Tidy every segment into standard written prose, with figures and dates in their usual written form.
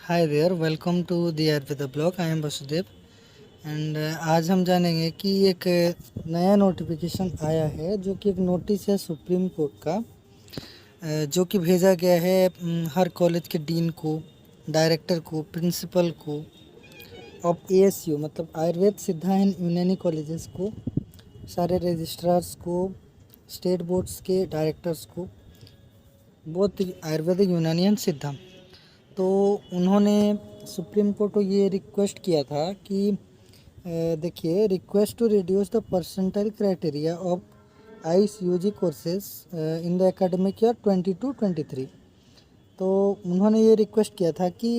Hi there, welcome to the Ayurveda blog. I am Vasudev and आज हम जानेंगे कि एक नया नोटिफिकेशन आया है जो कि एक नोटिस है सुप्रीम कोर्ट का, जो कि भेजा गया है हर कॉलेज के डीन को, डायरेक्टर को, प्रिंसिपल को ऑफ एएसयू मतलब आयुर्वेद सिद्धा एंड यूनानी कॉलेजेस को, सारे रजिस्ट्रार्स को, स्टेट बोर्ड्स के डायरेक्टर्स को, बोथ आयुर्वेदिक यूनानी एंड सिद्धा। तो उन्होंने सुप्रीम कोर्ट को ये रिक्वेस्ट किया था कि देखिए, request to reduce the percentile criteria of AYUSH UG courses in the academic year 22-23। तो उन्होंने ये रिक्वेस्ट किया था कि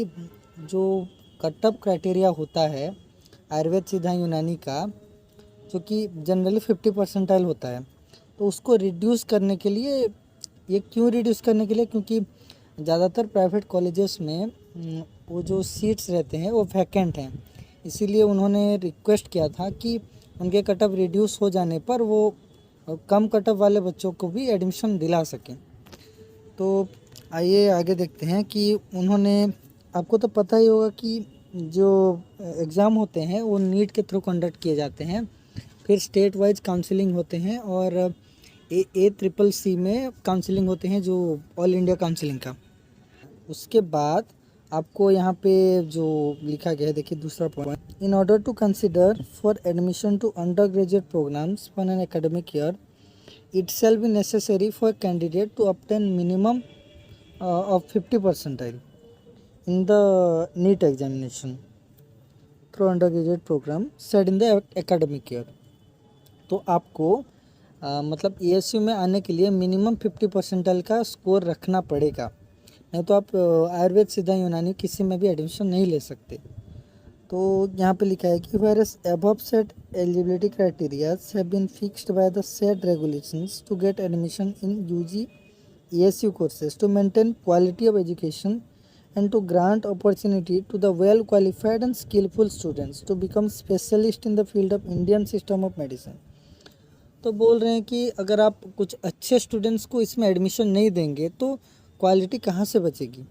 जो कट ऑफ क्राइटेरिया होता है आयुर्वेद सिद्धा यूनानी का, जो कि जनरली 50 परसेंटाइल होता है, तो उसको रिड्यूस करने के लिए, ये क्यों रिड्यूस करने के लिए, क्योंकि ज़्यादातर प्राइवेट कॉलेजेस में वो जो सीट्स रहते हैं वो वैकेंट हैं। इसीलिए उन्होंने रिक्वेस्ट किया था कि उनके कट ऑफ रिड्यूस हो जाने पर वो कम कट ऑफ वाले बच्चों को भी एडमिशन दिला सकें। तो आइए आगे देखते हैं कि उन्होंने, आपको तो पता ही होगा कि जो एग्ज़ाम होते हैं वो नीट के थ्रू कंडक्ट किए जाते हैं, फिर स्टेट वाइज काउंसलिंग होते हैं और ACCC में काउंसलिंग होते हैं, जो ऑल इंडिया काउंसलिंग का। उसके बाद आपको यहाँ पे जो लिखा गया है, देखिए दूसरा point, in order to consider for admission to under graduate programs for an academic year it shall be necessary for candidate to obtain minimum of 50 percentile in the NEET examination through under graduate program set in the academic year. तो आपको मतलब ASU में आने के लिए minimum 50 percentile का score रखना पड़ेगा, नहीं तो आप आयुर्वेद सिद्धा यूनानी किसी में भी एडमिशन नहीं ले सकते। तो यहाँ पे लिखा है कि whereas above set eligibility criteria have been fixed by the said regulations to get admission in UG ASU courses to maintain quality of education and to grant opportunity to the well qualified and skillful students to become specialist in the field of Indian system of medicine। तो बोल रहे हैं कि अगर आप कुछ अच्छे students को इसमें एडमिशन नहीं देंगे तो क्वालिटी कहाँ से बचेगी।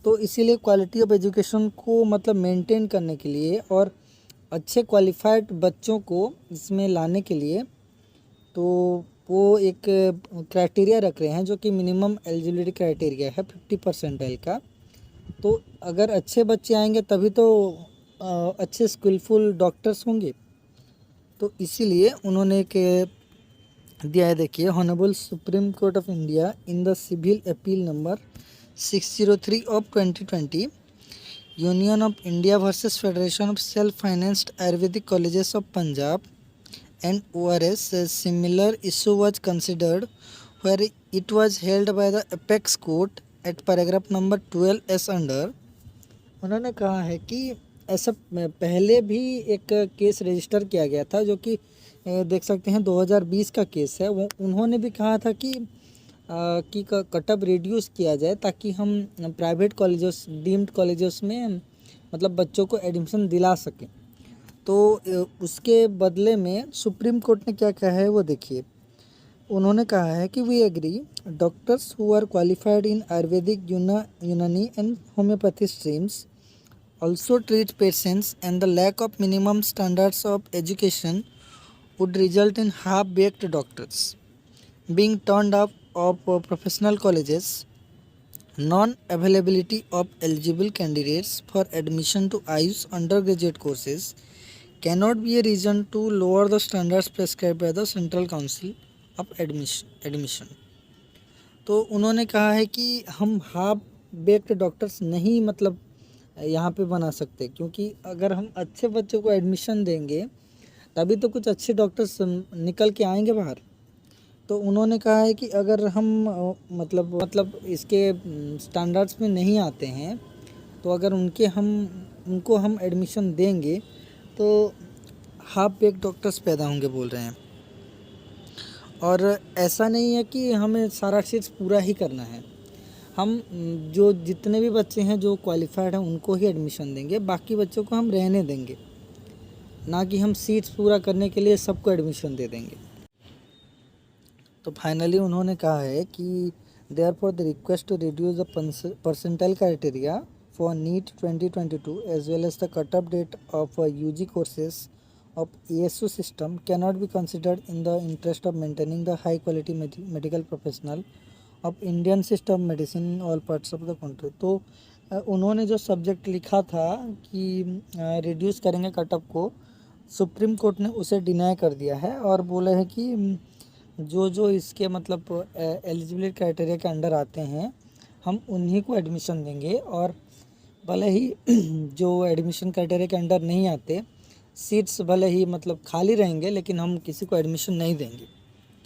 तो इसीलिए क्वालिटी ऑफ एजुकेशन को मतलब मेंटेन करने के लिए और अच्छे क्वालिफाइड बच्चों को इसमें लाने के लिए, तो वो एक क्राइटेरिया रख रहे हैं जो कि मिनिमम एलिजिबिलिटी क्राइटेरिया है 50 परसेंटाइल का। तो अगर अच्छे बच्चे आएंगे तभी तो अच्छे स्किलफुल डॉक्टर्स होंगे। तो इसीलिए उन्होंने एक दिया है, देखिए, honourable supreme court of India in the civil appeal number 603 of 2020 union of India versus federation of self financed Ayurvedic colleges of Punjab and ORS similar issue was considered where it was held by the apex court at paragraph number 12 as under. उन्होंने कहा है कि ऐसा पहले भी एक case register किया गया था, जो कि देख सकते हैं 2020 का केस है। वो उन्होंने भी कहा था कि कट ऑफ रिड्यूस किया जाए ताकि हम प्राइवेट कॉलेजेस, डीम्ड कॉलेजेस में मतलब बच्चों को एडमिशन दिला सकें। तो उसके बदले में सुप्रीम कोर्ट ने क्या कहा है वो देखिए। उन्होंने कहा है कि we agree doctors who are qualified in Ayurvedic, Unani and homeopathy streams also treat patients, and the lack of minimum standards of education would result in half-baked doctors being turned off of professional colleges. Non-availability of eligible candidates for admission to IUS undergraduate courses cannot be a reason to lower the standards prescribed by the Central Council of Admission। तो उन्होंने कहा है कि हम half baked doctors नहीं मतलब यहाँ पे बना सकते, क्योंकि अगर हम अच्छे बच्चों को एडमिशन देंगे तभी तो कुछ अच्छे डॉक्टर्स निकल के आएंगे बाहर। तो उन्होंने कहा है कि अगर हम मतलब इसके स्टैंडर्ड्स में नहीं आते हैं, तो अगर उनको हम एडमिशन देंगे तो हाफ बेक डॉक्टर्स पैदा होंगे, बोल रहे हैं। और ऐसा नहीं है कि हमें सारा सीट्स पूरा ही करना है, हम जो जितने भी बच्चे हैं जो क्वालिफाइड हैं उनको ही एडमिशन देंगे, बाकी बच्चों को हम रहने देंगे, ना कि हम सीट्स पूरा करने के लिए सबको एडमिशन दे देंगे। तो फाइनली उन्होंने कहा है कि therefore the request to reduce the percentile criteria for NEET 2022 as well as the cut-off date of UG courses of ASU system cannot be considered in the interest of maintaining the high quality medical professional of Indian system of medicine in all parts of the country। तो उन्होंने जो subject लिखा था कि reduce करेंगे cut off को, supreme court ने उसे डिनाई कर दिया है और बोले हैं कि जो जो इसके मतलब एलिजिबिलिटी क्राइटेरिया के अंडर आते हैं हम उन्हीं को एडमिशन देंगे, और भले ही जो एडमिशन क्राइटेरिया के अंडर नहीं आते सीट्स भले ही मतलब खाली रहेंगे लेकिन हम किसी को एडमिशन नहीं देंगे।